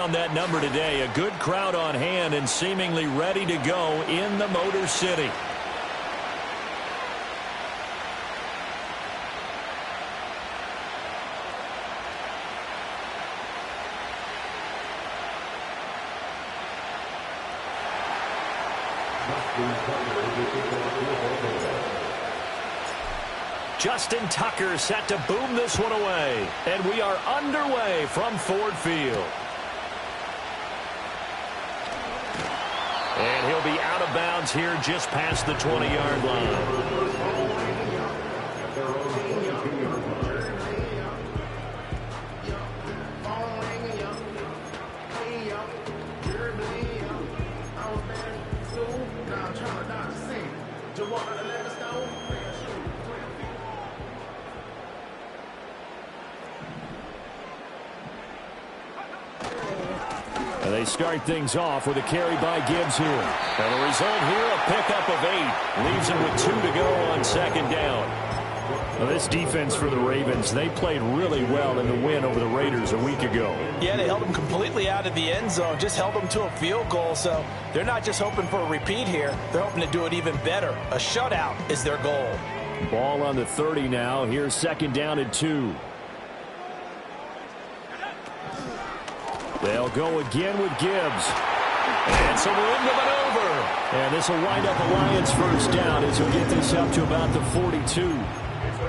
On that number today, a good crowd on hand and seemingly ready to go in the Motor City. Justin Tucker set to boom this one away. And we are underway from Ford Field. And he'll be out of bounds here just past the 20-yard line. And they start things off with a carry by Gibbs here. And the result here, a pickup of 8. Leaves him with 2 to go on second down. Well, this defense for the Ravens, they played really well in the win over the Raiders a week ago. Yeah, they held them completely out of the end zone, just held them to a field goal. So they're not just hoping for a repeat here. They're hoping to do it even better. A shutout is their goal. Ball on the 30 now. Here's second down and 2. They'll go again with Gibbs. And some room to maneuver. And this will wind up a Lions first down as he'll get this up to about the 42.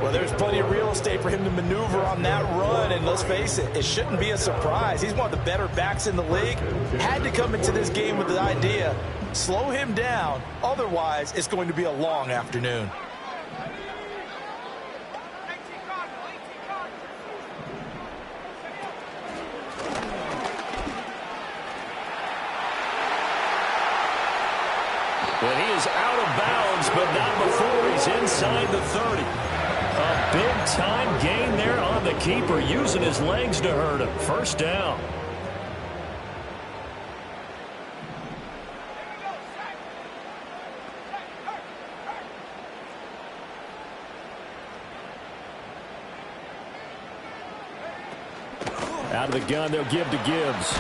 Well, there's plenty of real estate for him to maneuver on that run. And let's face it, it shouldn't be a surprise. He's one of the better backs in the league. Had to come into this game with the idea, slow him down. Otherwise, it's going to be a long afternoon. And he is out of bounds, but not before he's inside the 30. A big-time gain there on the keeper, using his legs to hurt him. First down. Out of the gun, they'll give to Gibbs.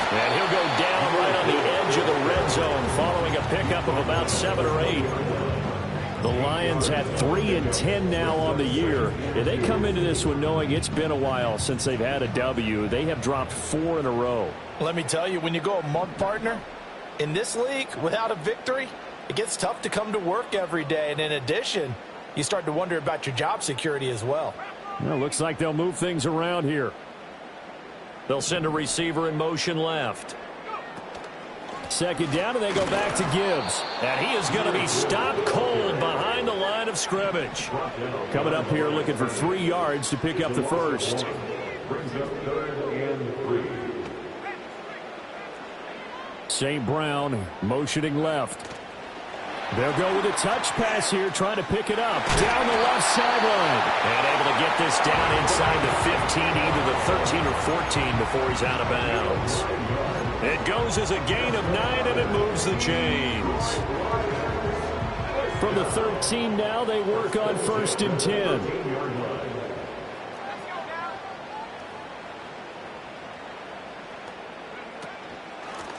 And he'll go down right on the edge of the red zone following a pickup of about 7 or 8. The Lions had 3-10 now on the year. And they come into this one knowing it's been a while since they've had a W. They have dropped 4 in a row. Let me tell you, when you go a month, partner, in this league without a victory, it gets tough to come to work every day. And in addition, you start to wonder about your job security as well. Well, looks like they'll move things around here. They'll send a receiver in motion left. Second down, and they go back to Gibbs. And he is going to be stopped cold behind the line of scrimmage. Coming up here looking for 3 yards to pick up the first. St. Brown motioning left. They'll go with a touch pass here, trying to pick it up down the left sideline. And able to get this down inside the 15, either the 13 or 14 before he's out of bounds. It goes as a gain of 9, and it moves the chains. From the 13 now, they work on 1st and 10.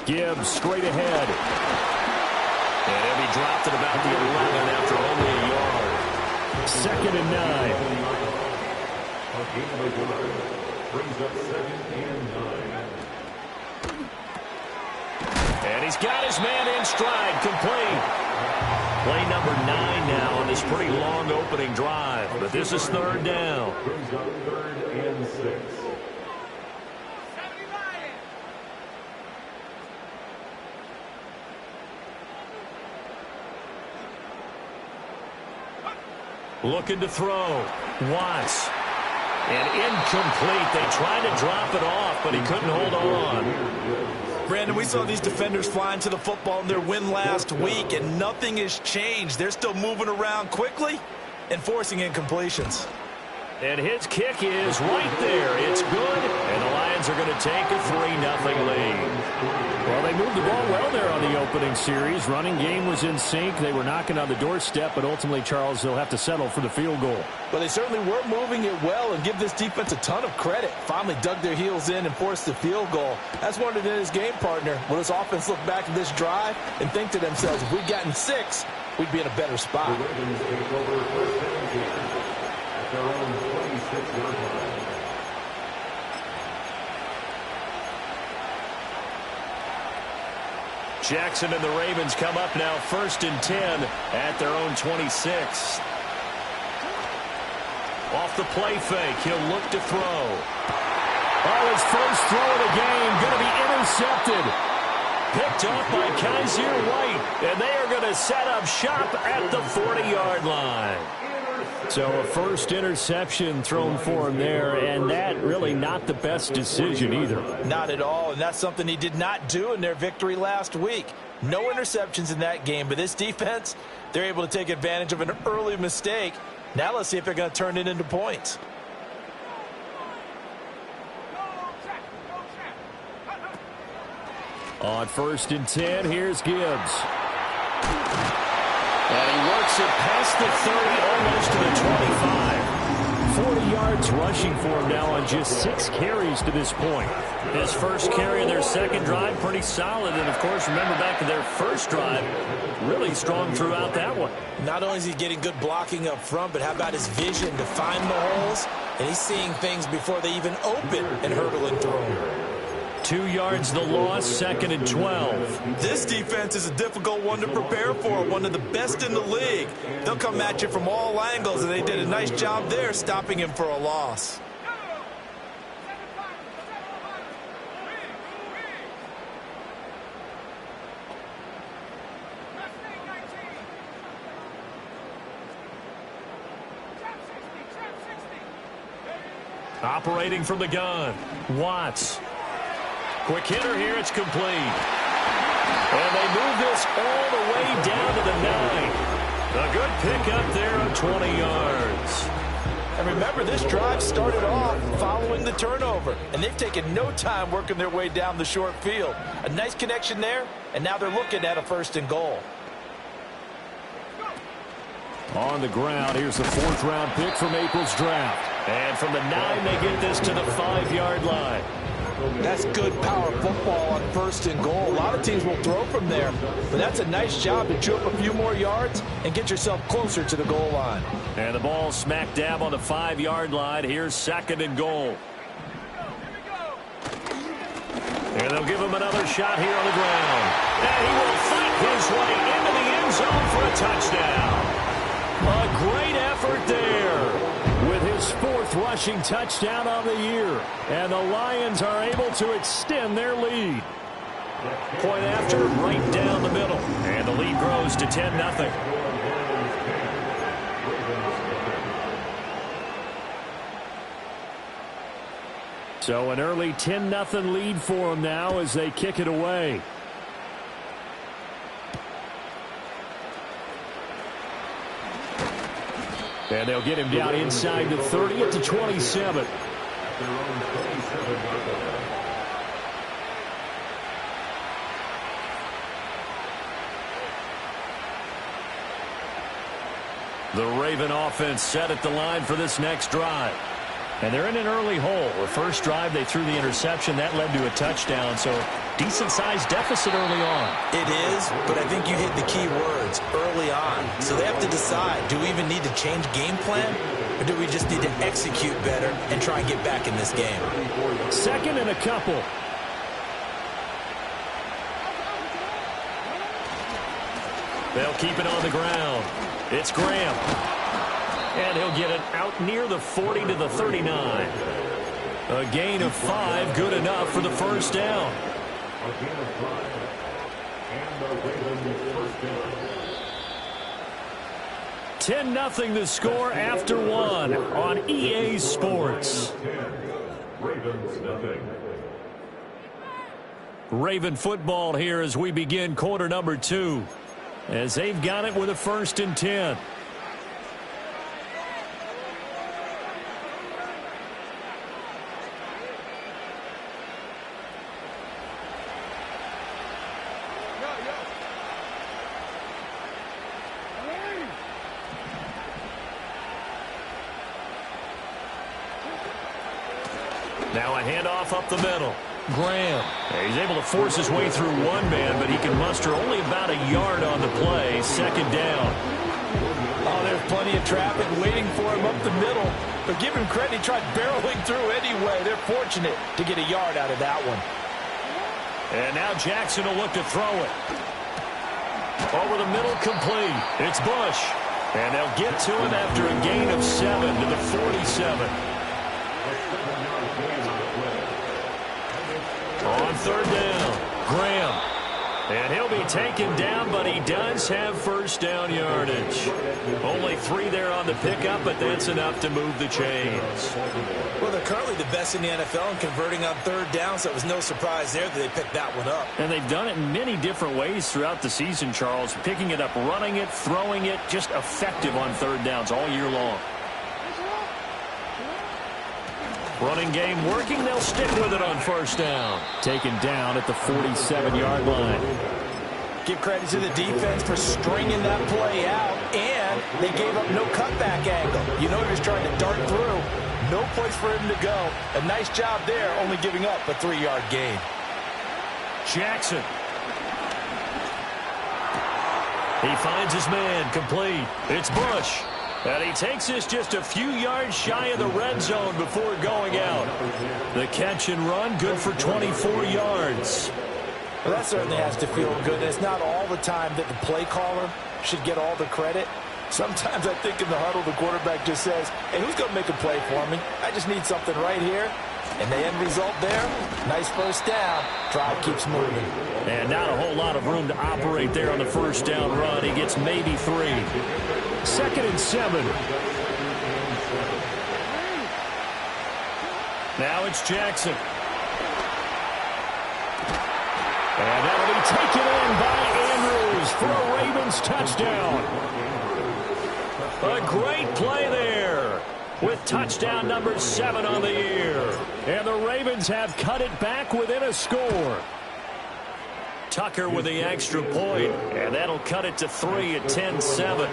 Gibbs straight ahead. And he'll be dropped at about the 11 after only a yard. 2nd and 9. Brings up 2nd and 9. And he's got his man in stride, complete. Play number 9 now on this pretty long opening drive. But this is 3rd down. Brings up 3rd and 6. Looking to throw. Watts. And incomplete. They tried to drop it off, but he couldn't hold on. Brandon, we saw these defenders flying to the football in their win last week, and nothing has changed. They're still moving around quickly and forcing incompletions. And his kick is right there. It's good, and the Lions are going to take a 3-0 lead. Well, they moved the ball well there on the opening series. Running game was in sync. They were knocking on the doorstep, but ultimately, Charles, they'll have to settle for the field goal. Well, they certainly were moving it well, and give this defense a ton of credit. Finally dug their heels in and forced the field goal. That's wondered in his game partner. Will this offense look back at this drive and think to themselves, if we'd gotten 6, we'd be in a better spot. The Ravens take over first and 10 at their own 26-yard line. Jackson and the Ravens come up now 1st and 10 at their own 26. Off the play fake, he'll look to throw. Oh, his first throw of the game going to be intercepted. Picked off by Kaiser White, and they are going to set up shop at the 40-yard line. So a first interception thrown for him there, and that really not the best decision either. Not at all, and that's something he did not do in their victory last week. No interceptions in that game, but this defense, they're able to take advantage of an early mistake. Now let's see if they're going to turn it into points. On 1st and 10, here's Gibbs. And he works it past the 30, almost to the 25. 40 yards rushing for him now on just 6 carries to this point. His first carry of their second drive, pretty solid. And, of course, remember back to their first drive, really strong throughout that one. Not only is he getting good blocking up front, but how about his vision to find the holes? And he's seeing things before they even open and hurdling through them. 2 yards the loss, 2nd and 12. This defense is a difficult one to prepare for, one of the best in the league. They'll come at you from all angles, and they did a nice job there stopping him for a loss. Operating from the gun, Watts. Quick hitter here, it's complete. And they move this all the way down to the 9. A good pick up there of 20 yards. And remember, this drive started off following the turnover, and they've taken no time working their way down the short field. A nice connection there, and now they're looking at a 1st and goal. On the ground, here's the 4th-round pick from April's draft. And from the 9, they get this to the 5-yard line. That's good power football on 1st and goal. A lot of teams will throw from there, but that's a nice job to chew up a few more yards and get yourself closer to the goal line. And the ball smack dab on the 5-yard line. Here's 2nd and goal. And they'll give him another shot here on the ground. And he will fight his way into the end zone for a touchdown. A great effort there with his 4th rushing touchdown of the year. And the Lions are able to extend their lead. Point after, right down the middle. And the lead grows to 10-0. So an early 10-0 lead for them now as they kick it away. And they'll get him down inside the 30 at the 27. The Raven offense set at the line for this next drive. And they're in an early hole. The first drive, they threw the interception. That led to a touchdown, so decent-sized deficit early on. It is, but I think you hit the key words, early on. So they have to decide, do we even need to change game plan, or do we just need to execute better and try and get back in this game? 2nd and a couple. They'll keep it on the ground. It's Graham. And he'll get it out near the 40 to the 39. A gain of 5, good enough for the first down. A gain of 5, and the Ravens first down. 10-0 the score after 1 on EA Sports. Ravens nothing. Raven football here as we begin quarter number 2. As they've got it with a 1st and 10. Now a handoff up the middle. Graham. He's able to force his way through one man, but he can muster only about a yard on the play. Second down. Oh, there's plenty of traffic waiting for him up the middle. But give him credit, he tried barreling through anyway. They're fortunate to get a yard out of that one. And now Jackson will look to throw it. Over the middle, complete. It's Bush. And they'll get to him after a gain of 7 to the 47. On third down, Graham. And he'll be taken down, but he does have first down yardage. Only 3 there on the pickup, but that's enough to move the chains. Well, they're currently the best in the NFL in converting on third down, so it was no surprise there that they picked that one up. And they've done it in many different ways throughout the season, Charles. Picking it up, running it, throwing it, just effective on third downs all year long. Running game working. They'll stick with it on first down. Taken down at the 47-yard line. Give credit to the defense for stringing that play out, and they gave up no cutback angle. You know he was trying to dart through. No place for him to go. A nice job there, only giving up a 3-yard gain. Jackson. He finds his man, complete. It's Bush. And he takes this just a few yards shy of the red zone before going out. The catch and run, good for 24 yards. Well, that certainly has to feel good. It's not all the time that the play caller should get all the credit. Sometimes I think in the huddle, the quarterback just says, hey, who's going to make a play for me? I just need something right here. And the end result there, nice first down. Drive keeps moving. And not a whole lot of room to operate there on the first down run. He gets maybe 3. Second and 7. Now it's Jackson. And that'll be taken in by Andrews for a Ravens touchdown. A great play there with touchdown number 7 on the year. And the Ravens have cut it back within a score. Tucker with the extra point, and that'll cut it to 3 at 10-7.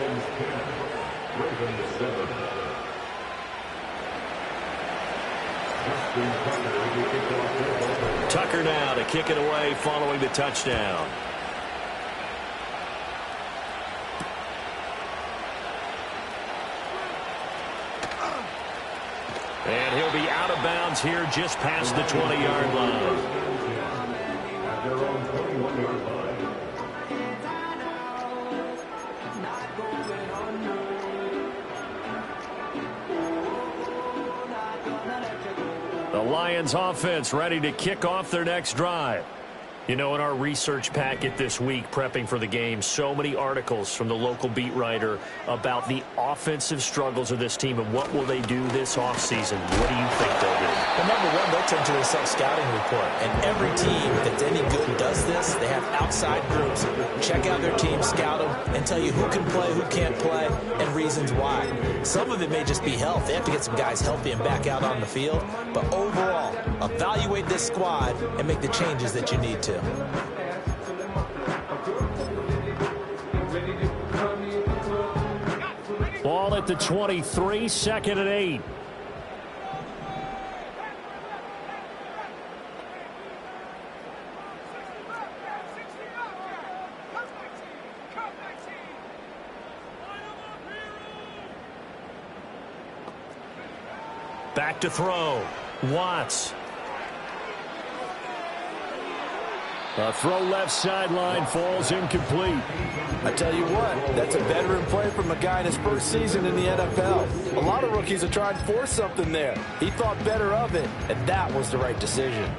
Tucker now to kick it away following the touchdown. And he'll be out of bounds here just past the 20-yard line. The Lions offense ready to kick off their next drive. You know, in our research packet this week, prepping for the game, so many articles from the local beat writer about the offensive struggles of this team and what will they do this offseason. What do you think they'll do? Well, number one, they'll turn to their self-scouting report. And every team that's any good does this. They have outside groups. Check out their team, scout them, and tell you who can play, who can't play, and reasons why. Some of it may just be health. They have to get some guys healthy and back out on the field. But overall, evaluate this squad and make the changes that you need to. Ball at the 23, second and 8. Back to throw. Watts. A throw left sideline falls incomplete. I tell you what, that's a veteran play from a guy in his first season in the NFL. A lot of rookies are trying to force something there. He thought better of it, and that was the right decision.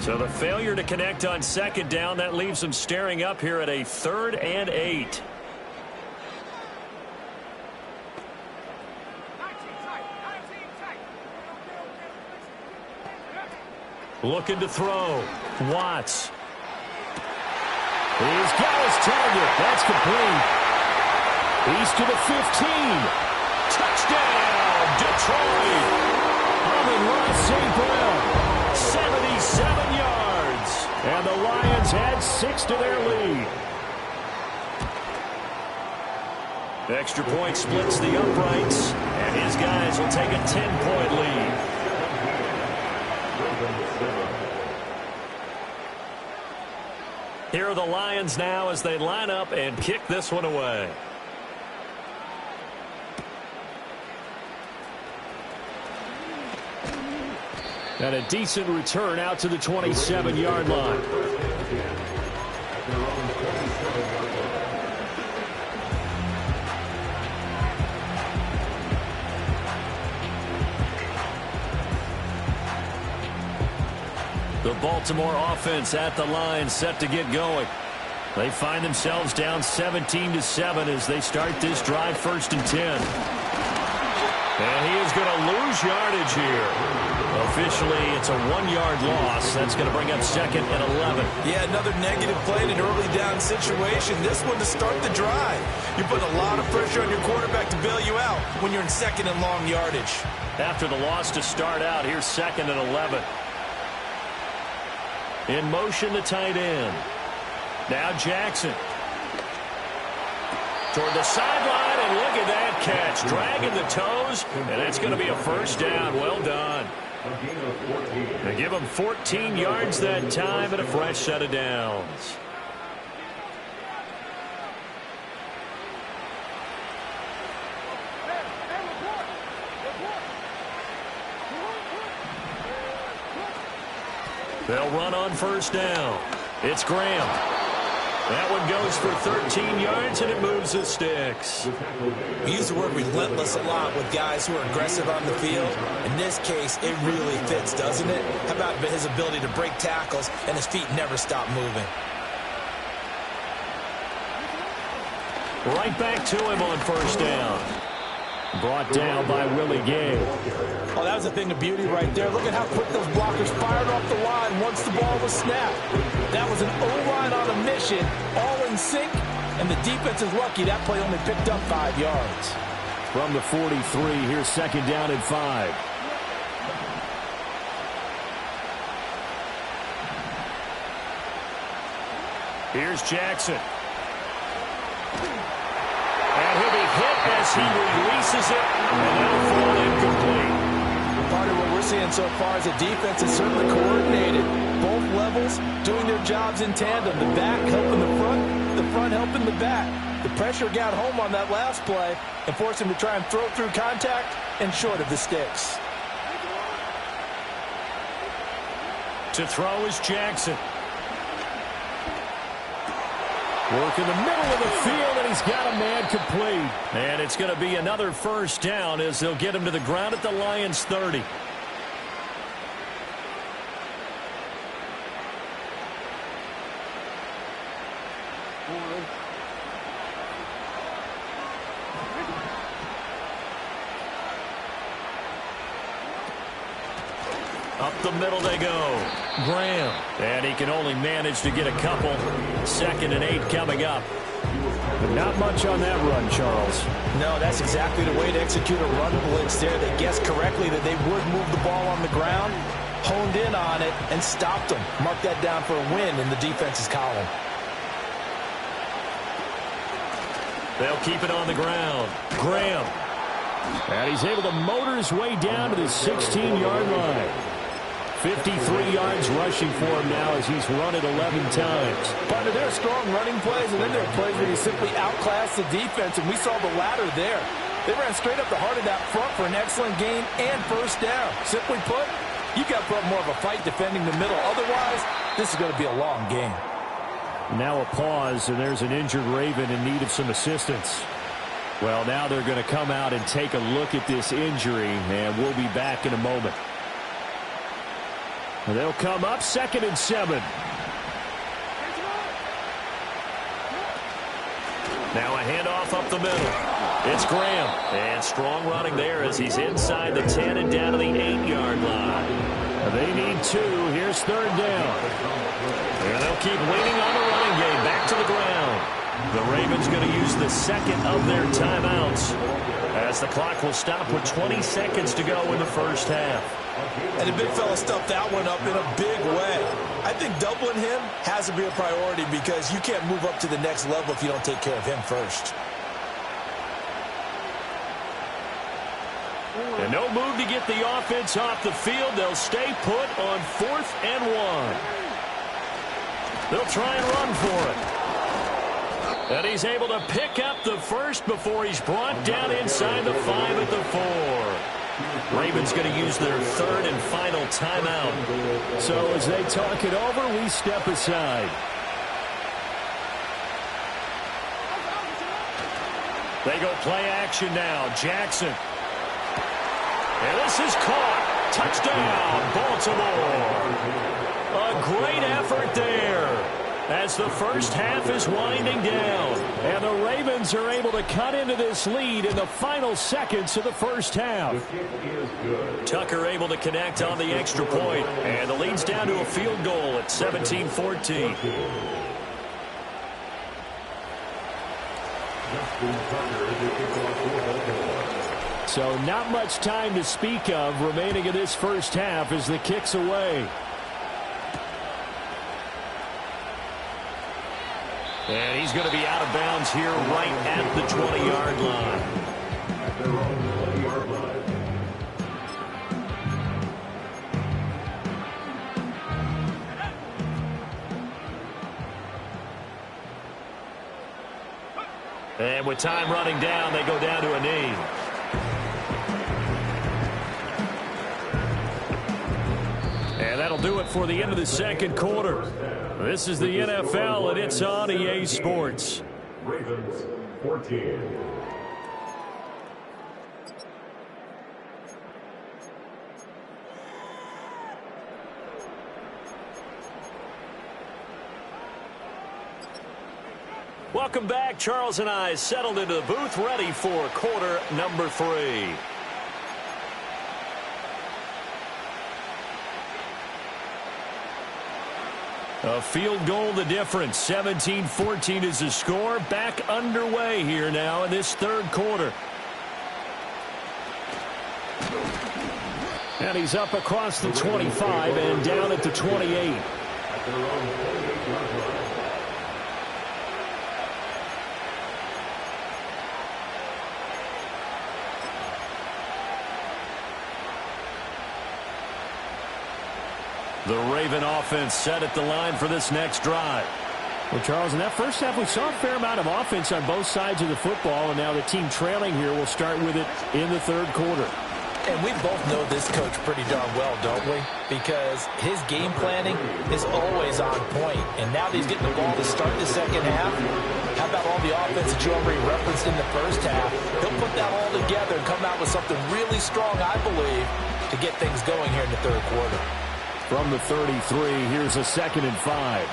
So the failure to connect on second down, that leaves them staring up here at a 3rd and 8. Looking to throw. Watts. He's got his target. That's complete. He's to the 15. Touchdown, Detroit. Amon-Ra St. Brown. 77 yards. And the Lions add 6 to their lead. Extra point splits the uprights, and his guys will take a 10-point lead. Here are the Lions now as they line up and kick this one away. And a decent return out to the 27-yard line. The Baltimore offense at the line set to get going. They find themselves down 17-7 as they start this drive 1st and 10. And he is going to lose yardage here. Officially, it's a 1-yard loss. That's going to bring up 2nd and 11. Yeah, another negative play in an early down situation. This one to start the drive. You're putting a lot of pressure on your quarterback to bail you out when you're in 2nd and long yardage. After the loss to start out, here's 2nd and 11. In motion, the tight end. Now Jackson. Toward the sideline, and look at that catch. Dragging the toes, and it's going to be a 1st down. Well done. They give him 14 yards that time and a fresh set of downs. They'll run on 1st down. It's Graham. That one goes for 13 yards, and it moves the sticks. We use the word relentless a lot with guys who are aggressive on the field. In this case, it really fits, doesn't it? How about his ability to break tackles, and his feet never stop moving? Right back to him on 1st down. Brought down by Willie Gay. Oh, that was a thing of beauty right there. Look at how quick those blockers fired off the line once the ball was snapped. That was an O-line on a mission, all in sync, and the defense is lucky that play only picked up 5 yards. From the 43, here's 2nd down and 5. Here's Jackson. And he'll be hit as he releases it, and that'll fall incomplete. Part of what we're seeing so far is the defense is certainly coordinated. Both levels doing their jobs in tandem. The back helping the front helping the back. The pressure got home on that last play and forced him to try and throw through contact and short of the sticks. To throw is Jackson. Work in the middle of the field, and he's got a man complete. And it's going to be another 1st down as they'll get him to the ground at the Lions' 30. Up the middle they go. Graham. And he can only manage to get a couple. 2nd and 8 coming up. But not much on that run, Charles. No, that's exactly the way to execute a run blitz there. They guessed correctly that they would move the ball on the ground, honed in on it, and stopped them. Mark that down for a win in the defense's column. They'll keep it on the ground. Graham. And he's able to motor his way down to the 16-yard line. 53 yards rushing for him now as he's run it 11 times. Partner, there are strong running plays, and then there are plays where you simply outclass the defense, and we saw the latter there. They ran straight up the heart of that front for an excellent gain and 1st down. Simply put, you've got to put up more of a fight defending the middle. Otherwise, this is going to be a long game. Now a pause, and there's an injured Raven in need of some assistance. Well, now they're going to come out and take a look at this injury, and we'll be back in a moment. They'll come up 2nd and 7. Now a handoff up the middle. It's Graham. And strong running there as he's inside the 10 and down to the 8-yard line. They need 2. Here's 3rd down. And they'll keep leaning on the running game. Back to the ground. The Ravens going to use the 2nd of their timeouts. as the clock will stop with 20 seconds to go in the first half. And the big fella stuffed that one up in a big way. I think doubling him has to be a priority because you can't move up to the next level if you don't take care of him first. And no move to get the offense off the field. They'll stay put on 4th and 1. They'll try and run for it. And he's able to pick up the first before he's brought down inside the 5 at the 4. Ravens going to use their 3rd and final timeout. So as they talk it over, we step aside. They go play action now. Jackson. And this is caught. Touchdown, Baltimore. A great effort there as the first half is winding down. And the Ravens are able to cut into this lead in the final seconds of the first half. Tucker able to connect on the extra point. And the lead's down to a field goal at 17-14. So not much time to speak of remaining in this first half as the kick's away. And he's going to be out of bounds here right at the 20-yard line. At their own 20-yard line. And with time running down, they go down to a knee. And that'll do it for the end of the second quarter. This is the NFL, and it's on EA Sports. Ravens 14. Welcome back. Charles and I settled into the booth, ready for quarter number 3. A field goal the difference. 17-14 is the score. Back underway here now in this third quarter. And he's up across the 25 and down at the 28. At their own 28-yard line. The Raven offense set at the line for this next drive. Well, Charles, in that first half, we saw a fair amount of offense on both sides of the football, and now the team trailing here will start with it in the third quarter. And we both know this coach pretty darn well, don't we? Because his game planning is always on point. And now that he's getting the ball to start the second half, how about all the offense that you already referenced in the first half? He'll put that all together and come out with something really strong, I believe, to get things going here in the third quarter. From the 33, here's a 2nd and 5.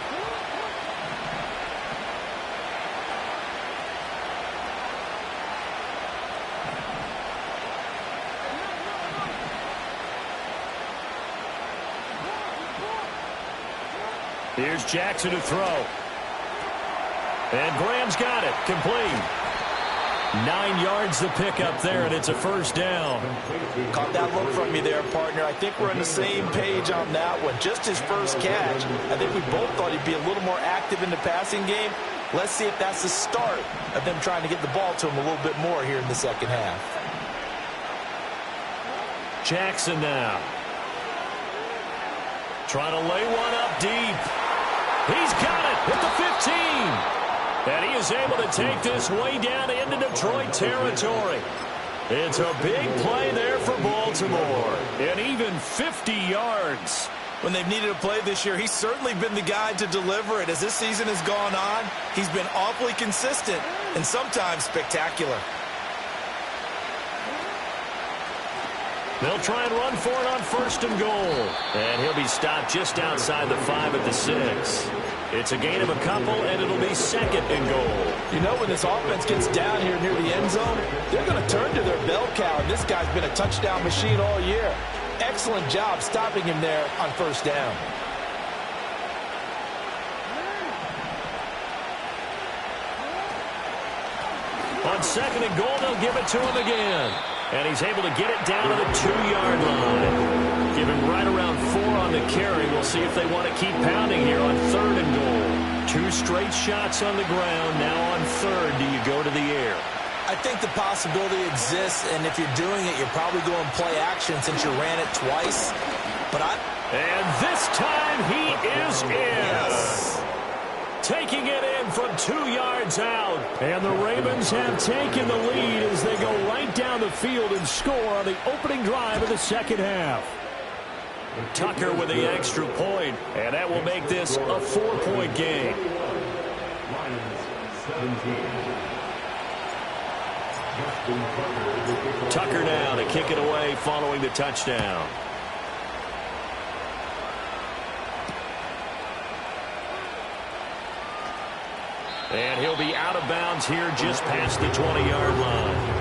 Here's Jackson to throw. And Graham's got it. Complete. 9 yards to pick up there, and it's a first down. Caught that look from you there, partner. I think we're on the same page on that one. Just his first catch. I think we both thought he'd be a little more active in the passing game. Let's see if that's the start of them trying to get the ball to him a little bit more here in the second half. Jackson now. Trying to lay one up deep. He's got it at the 15. And he is able to take this way down into Detroit territory. It's a big play there for Baltimore. And even 50 yards. When they've needed a play this year, he's certainly been the guy to deliver it. As this season has gone on, he's been awfully consistent and sometimes spectacular. They'll try and run for it on 1st and goal. And he'll be stopped just outside the 5 at the 6. It's a gain of a couple, and it'll be 2nd and goal. You know, when this offense gets down here near the end zone, they're going to turn to their bell cow, and this guy's been a touchdown machine all year. Excellent job stopping him there on 1st down. On second and goal, they'll give it to him again. And he's able to get it down to the 2-yard line. Give him right around 4 on the carry. We'll see if they want to keep pounding here on third and goal. 2 straight shots on the ground. Now on third, do you go to the air? I think the possibility exists, and if you're doing it, you're probably going play action since you ran it twice. And this time he is in. Yes. Taking it in from 2 yards out. And the Ravens have taken the lead as they go right down the field and score on the opening drive of the second half. Tucker with the extra point, and that will make this a 4-point game. Tucker now to kick it away following the touchdown. And he'll be out of bounds here just past the 20-yard line.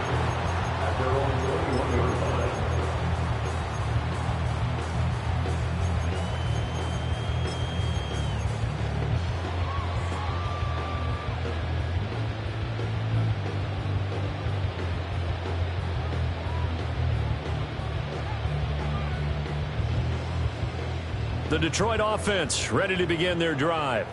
The Detroit offense ready to begin their drive.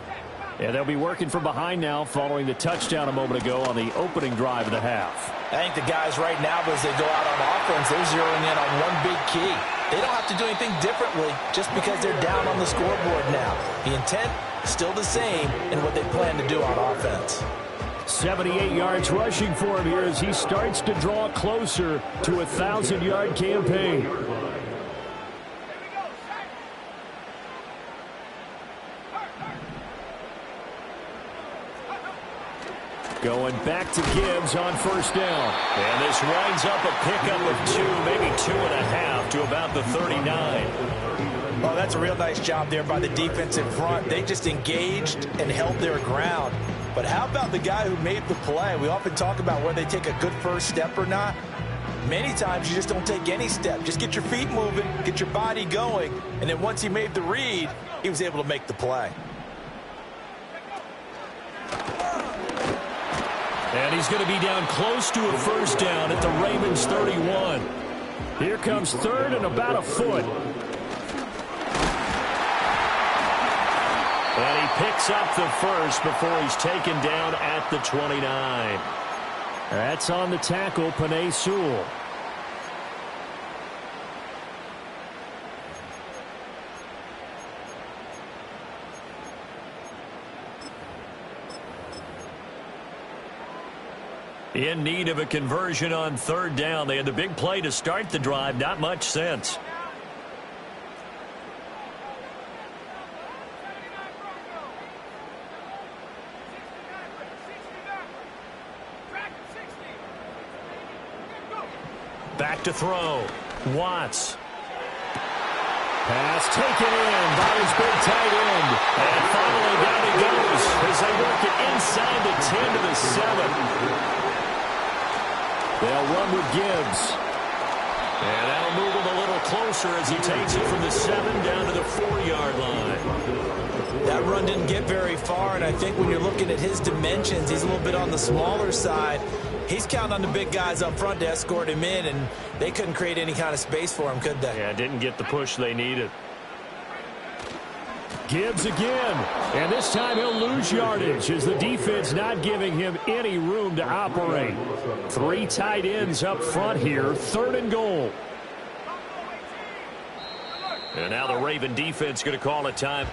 And they'll be working from behind now following the touchdown a moment ago on the opening drive of the half. I think the guys right now, as they go out on offense, they're zeroing in on one big key. They don't have to do anything differently just because they're down on the scoreboard now. The intent is still the same in what they plan to do on offense. 78 yards rushing for him here as he starts to draw closer to a 1,000-yard campaign. Going back to Gibbs on first down. And this winds up a pickup of 2, maybe 2.5 to about the 39. Oh, that's a real nice job there by the defense in front. They just engaged and held their ground. But how about the guy who made the play? We often talk about whether they take a good first step or not. Many times you just don't take any step. Just get your feet moving, get your body going, and then once he made the read, he was able to make the play. And he's going to be down close to a first down at the Ravens 31. Here comes third and about a foot. And he picks up the first before he's taken down at the 29. That's on the tackle, Penei Sewell. In need of a conversion on third down. They had the big play to start the drive. Not much sense. Back to throw. Watts. Pass taken in by his big tight end. And finally down he goes as they work it inside the 10 to the 7. They'll run with Gibbs. And that'll move him a little closer as he takes it from the 7 down to the 4-yard line. That run didn't get very far, and I think when you're looking at his dimensions, he's a little bit on the smaller side. He's counting on the big guys up front to escort him in, and they couldn't create any kind of space for him, could they? Yeah, didn't get the push they needed. Gibbs again, and this time he'll lose yardage as the defense not giving him any room to operate. 3 tight ends up front here, third and goal. And now the Raven defense going to call a time.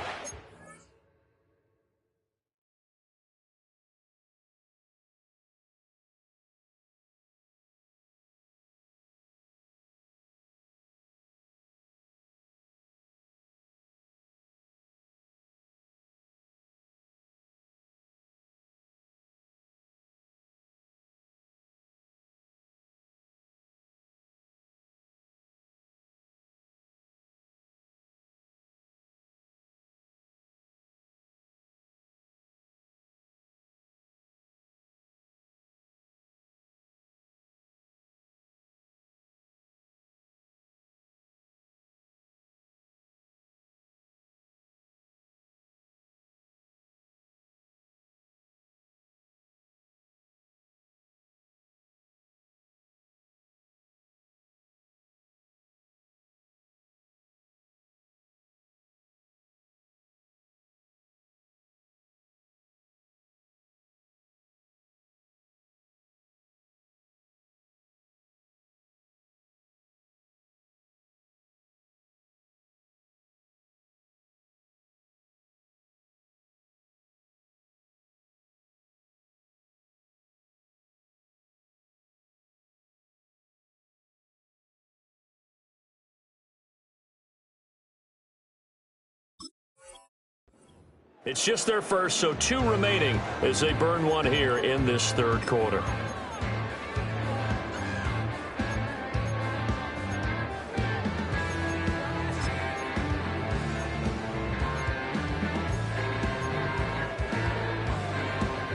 It's just their first, so 2 remaining as they burn one here in this third quarter.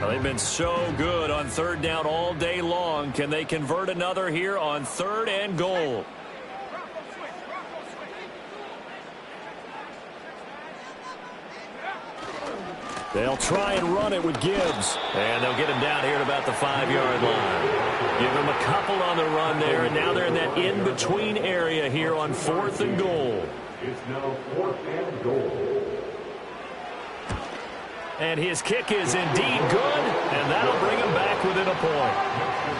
Well, they've been so good on third down all day long. Can they convert another here on 3rd and goal? They'll try and run it with Gibbs. And they'll get him down here at about the 5-yard line. Give him a couple on the run there, and now they're in that in-between area here on 4th and goal. It's now 4th and goal. And his kick is indeed good, and that'll bring him back within a point.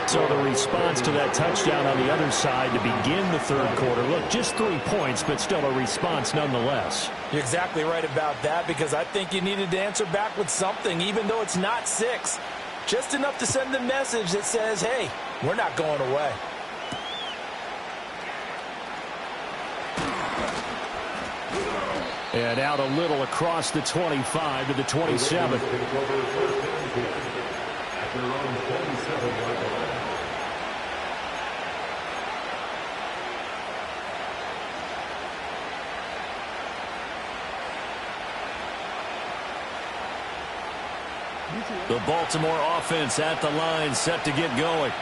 So the response to that touchdown on the other side to begin the third quarter. Look, just 3 points, but still a response nonetheless. You're exactly right about that, because I think you needed to answer back with something, even though it's not 6. Just enough to send the message that says, hey, we're not going away. And out a little across the 25 to the 27. The Baltimore offense at the line, set to get going.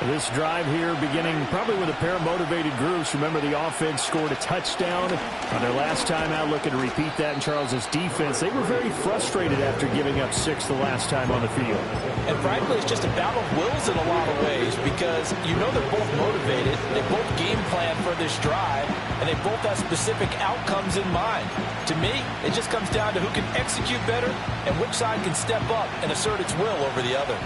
This drive here beginning probably with a pair of motivated groups. Remember, the offense scored a touchdown on their last time out, looking to repeat that in Charles's defense. They were very frustrated after giving up 6 the last time on the field. And frankly, it's just a battle of wills in a lot of ways, because you know they're both motivated. They both game plan for this drive, and they both have specific outcomes in mind. To me, it just comes down to who can execute better and which side can step up and assert its will over the other.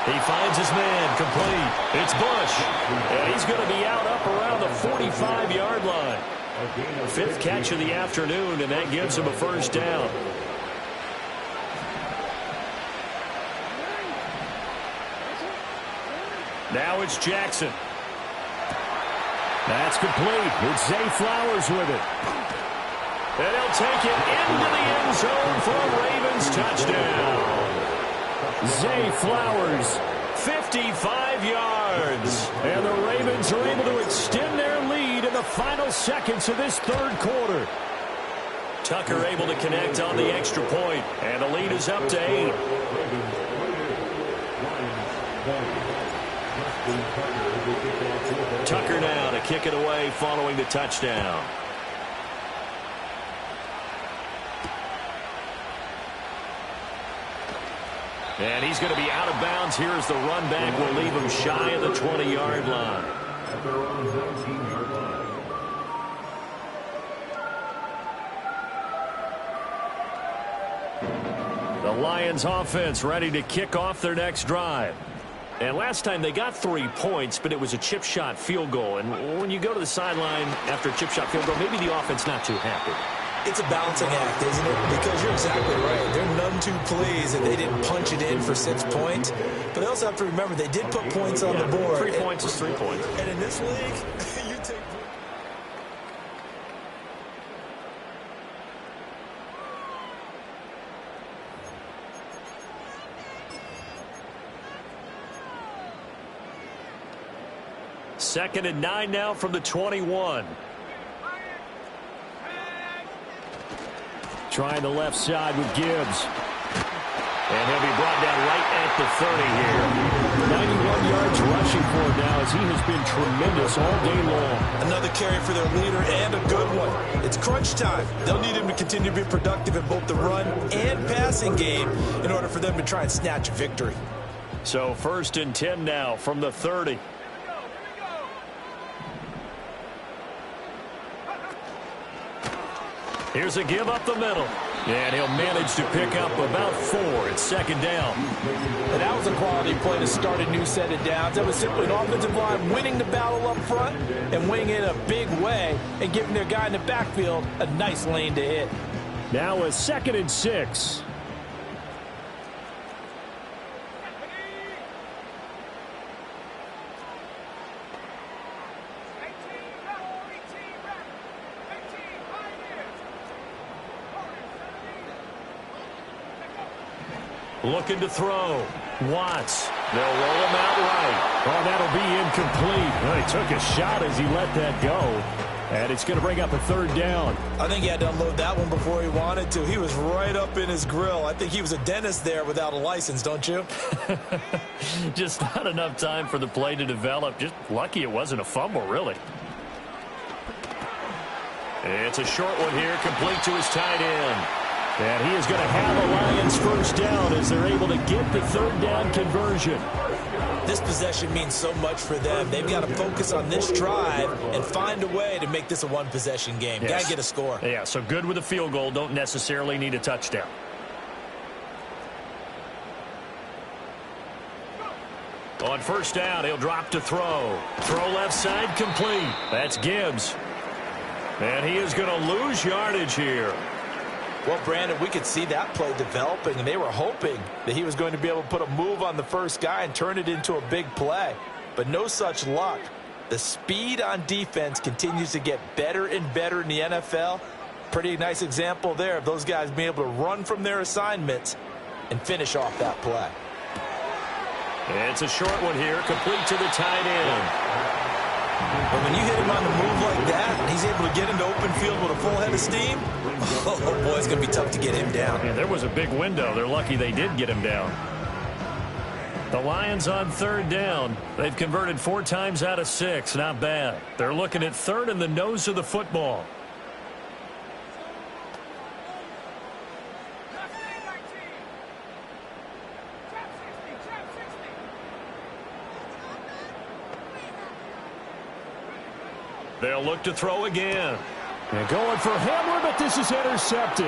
He finds his man, complete. It's Bush, and he's going to be out up around the 45-yard line. 5th catch of the afternoon, and that gives him a first down. Now it's Jackson. That's complete. It's Zay Flowers with it. And he'll take it into the end zone for a Ravens touchdown. Zay Flowers, 55 yards. And the Ravens are able to extend their lead in the final seconds of this third quarter. Tucker able to connect on the extra point, and the lead is up to 8. Tucker now to kick it away following the touchdown. And he's going to be out of bounds here as the run back will leave him shy of the 20-yard line. At their own 19-yard line. The Lions offense ready to kick off their next drive. And last time they got 3 points, but it was a chip shot field goal. And when you go to the sideline after a chip shot field goal, maybe the offense not too happy. It's a balancing act, isn't it? Because you're exactly right. They're none too pleased that they didn't punch it in for 6 points. But they also have to remember they did put points on the board. 3 points is 3 points. And in this league, you take... Second and 9 now from the 21. Trying the left side with Gibbs. And he'll be brought down right at the 30 here. 91 yards rushing for him now as he has been tremendous all day long. Another carry for their leader, and a good one. It's crunch time. They'll need him to continue to be productive in both the run and passing game in order for them to try and snatch a victory. So 1st and 10 now from the 30. Here's a give up the middle. And he'll manage to pick up about 4. It's 2nd down. And that was a quality play to start a new set of downs. That was simply an offensive line winning the battle up front and winning it in a big way and giving their guy in the backfield a nice lane to hit. Now a 2nd and 6. Looking to throw. Watts. They'll roll him out right. Oh, that'll be incomplete. Well, he took a shot as he let that go. And it's going to bring up a third down. I think he had to unload that one before he wanted to. He was right up in his grill. I think he was a dentist there without a license, don't you? Just not enough time for the play to develop. Just lucky it wasn't a fumble, really. It's a short one here, complete to his tight end. And he is going to have the Lions first down as they're able to get the third down conversion. This possession means so much for them. They've got to focus on this drive and find a way to make this a one-possession game. Yes. Got to get a score. Yeah, so good with a field goal. Don't necessarily need a touchdown. On first down, he'll drop to throw. Throw left side, complete. That's Gibbs. And he is going to lose yardage here. Well, Brandon, we could see that play developing, and they were hoping that he was going to be able to put a move on the first guy and turn it into a big play. But no such luck. The speed on defense continues to get better and better in the NFL. Pretty nice example there of those guys being able to run from their assignments and finish off that play. It's a short one here, complete to the tight end. But when you hit him on the move like that, and he's able to get into open field with a full head of steam, oh boy, it's going to be tough to get him down. Yeah, there was a big window. They're lucky they did get him down. The Lions on third down. They've converted 4 times out of 6. Not bad. They're looking at third in the nose of the football. They'll look to throw again. And going for Hamler, but this is intercepted.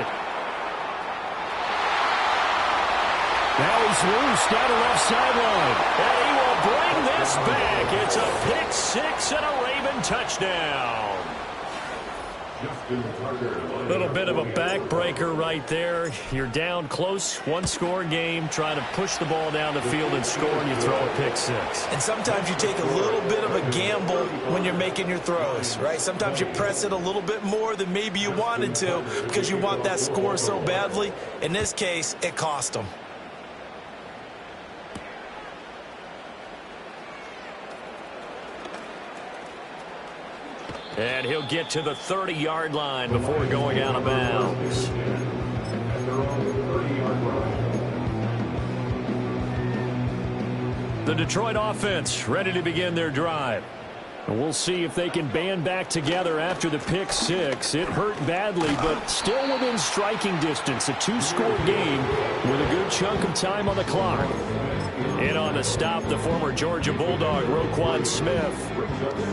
Now he's loose down the left sideline. And he will bring this back. It's a pick-6 and a Raven touchdown. A little bit of a backbreaker right there. You're down close, one-score game, trying to push the ball down the field and score, and you throw a pick-6. And sometimes you take a little bit of a gamble when you're making your throws, right? Sometimes you press it a little bit more than maybe you wanted to because you want that score so badly. In this case, it cost them. And he'll get to the 30-yard line before going out of bounds. The Detroit offense ready to begin their drive. And we'll see if they can band back together after the pick-6. It hurt badly, but still within striking distance. A 2-score game with a good chunk of time on the clock. In on the stop, the former Georgia Bulldog, Roquan Smith.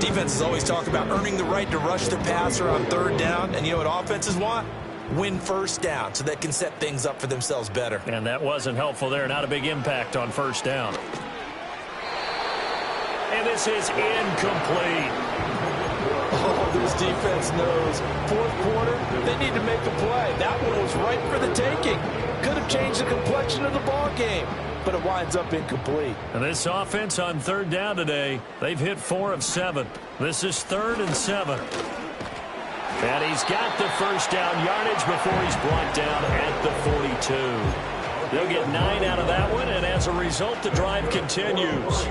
Defenses always talk about earning the right to rush the passer on third down. And you know what offenses want? Win first down so they can set things up for themselves better. And that wasn't helpful there. Not a big impact on first down. And this is incomplete. Oh, this defense knows. Fourth quarter, they need to make a play. That one was right for the taking. Could have changed the complexion of the ball game, but it winds up incomplete. And this offense on third down today, they've hit 4 of 7. This is 3rd and 7. And he's got the first down yardage before he's brought down at the 42. They'll get 9 out of that one, and as a result, the drive continues.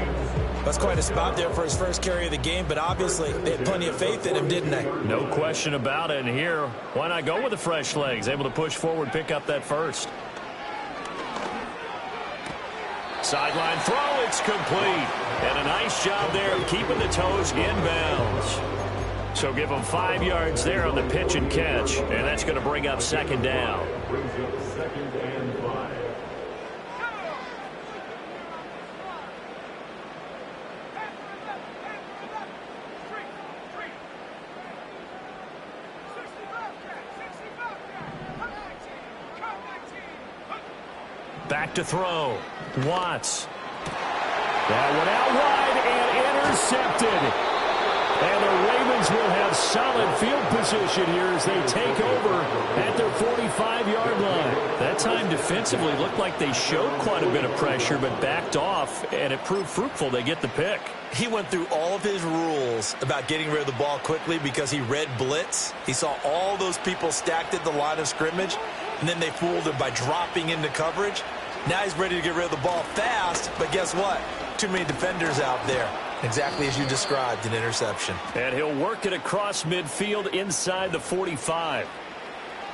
That's quite a spot there for his first carry of the game, but obviously they had plenty of faith in him, didn't they? No question about it. And here, why not go with the fresh legs? Able to push forward, pick up that first. Sideline throw, it's complete. And a nice job there of keeping the toes inbounds. So give them 5 yards there on the pitch and catch, and that's going to bring up second down. Brings up 2nd and 5. Back to throw. Watts. That one out wide and intercepted. And the Ravens will have solid field position here as they take over at their 45-yard line. That time defensively looked like they showed quite a bit of pressure but backed off, and it proved fruitful. They get the pick. He went through all of his rules about getting rid of the ball quickly because he read blitz. He saw all those people stacked at the line of scrimmage, and then they fooled him by dropping into coverage. Now he's ready to get rid of the ball fast, but guess what? Too many defenders out there. Exactly as you described, an interception. And he'll work it across midfield inside the 45.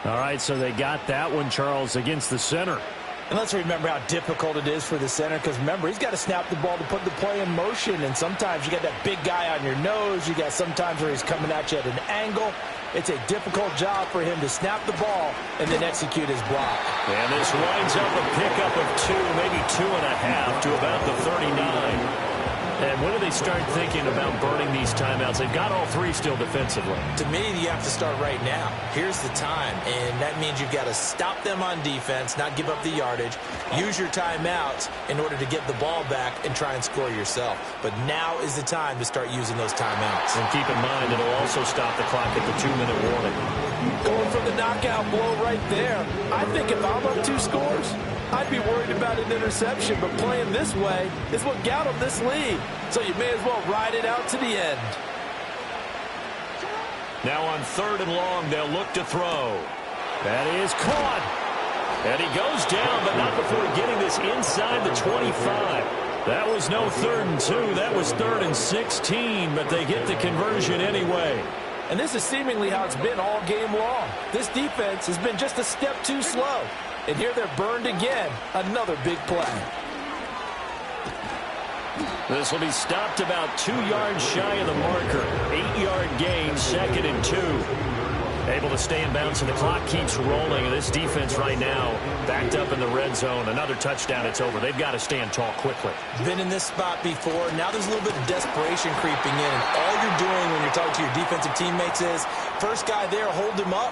All right, so they got that one, Charles, against the center. And let's remember how difficult it is for the center, because remember, he's got to snap the ball to put the play in motion, and sometimes you got that big guy on your nose. You got sometimes where he's coming at you at an angle. It's a difficult job for him to snap the ball and then execute his block. And this winds up a pickup of 2, maybe 2.5 to about the 39. And when do they start thinking about burning these timeouts? They've got all 3 still defensively. To me, you have to start right now. Here's the time, and that means you've got to stop them on defense, not give up the yardage, use your timeouts in order to get the ball back and try and score yourself. But now is the time to start using those timeouts. And keep in mind, it'll also stop the clock at the 2-minute warning. Going for the knockout blow right there. I think if I'm up 2 scores, I'd be worried about an interception, but playing this way is what got him this lead. So you may as well ride it out to the end. Now on 3rd and long, they'll look to throw. That is caught. And he goes down, but not before getting this inside the 25. That was no 3rd and 2. That was 3rd and 16, but they get the conversion anyway. And this is seemingly how it's been all game long. This defense has been just a step too slow. And here they're burned again. Another big play. This will be stopped about 2 yards shy of the marker. 8-yard gain, 2nd and 2. Able to stay in bounds, and the clock keeps rolling. And this defense right now backed up in the red zone. Another touchdown, it's over. They've got to stand tall quickly. Been in this spot before. Now there's a little bit of desperation creeping in. And all you're doing when you're talking to your defensive teammates is, first guy there, hold him up.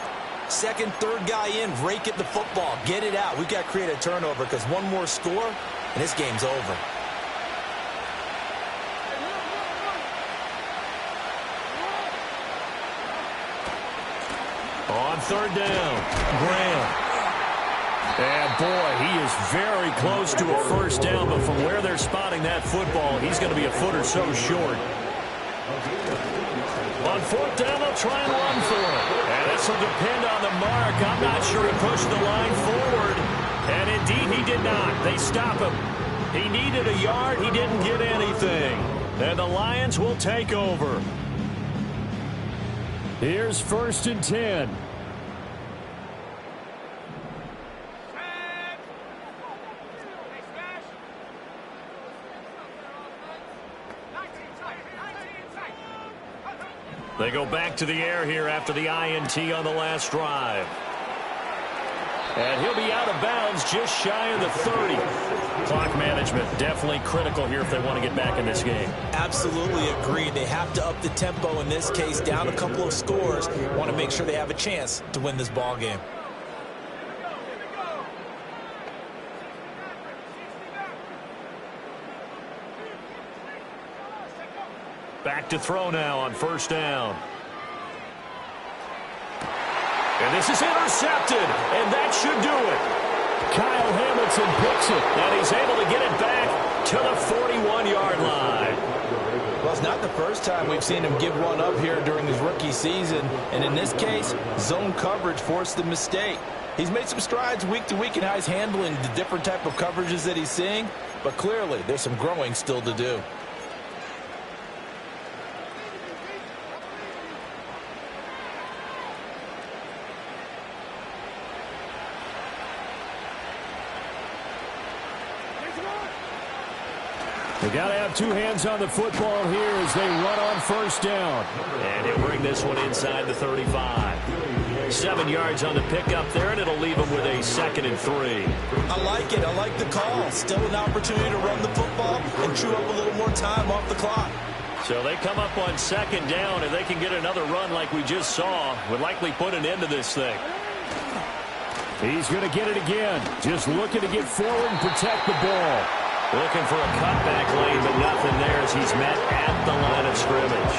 Second, third guy in, rake at the football. Get it out. We've got to create a turnover because one more score, and this game's over. On 3rd down, Graham. And boy, he is very close to a first down, but from where they're spotting that football, he's going to be a foot or so short. On 4th down, they'll try and run for it. And this will depend on the mark. I'm not sure he pushed the line forward. And indeed, he did not. They stop him. He needed a yard. He didn't get anything. And the Lions will take over. Here's 1st and 10. They go back to the air here after the INT on the last drive. And he'll be out of bounds just shy of the 30. Clock management definitely critical here if they want to get back in this game. Absolutely agreed. They have to up the tempo in this case, down a couple of scores. Want to make sure they have a chance to win this ball game. Back to throw now on 1st down. And this is intercepted, and that should do it. Kyle Hamilton picks it, and he's able to get it back to the 41-yard line. Well, it's not the first time we've seen him give one up here during his rookie season, and in this case, zone coverage forced the mistake. He's made some strides week to week in how he's handling the different type of coverages that he's seeing, but clearly there's some growing still to do. They got to have 2 hands on the football here as they run on 1st down. And he'll bring this one inside the 35. 7 yards on the pickup there, and it'll leave him with a 2nd and 3. I like it. I like the call. Still an opportunity to run the football and chew up a little more time off the clock. So they come up on 2nd down, and they can get another run like we just saw. Would likely put an end to this thing. He's going to get it again. Just looking to get forward and protect the ball. Looking for a cutback lane, but nothing there as he's met at the line of scrimmage.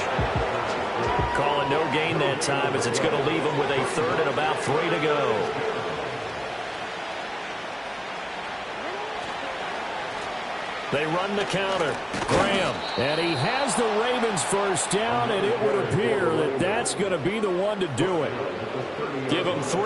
Calling no gain that time as it's going to leave him with a 3rd and about 3 to go. They run the counter. Graham. And he has the Ravens first down, and it would appear that that's going to be the one to do it. Give him 3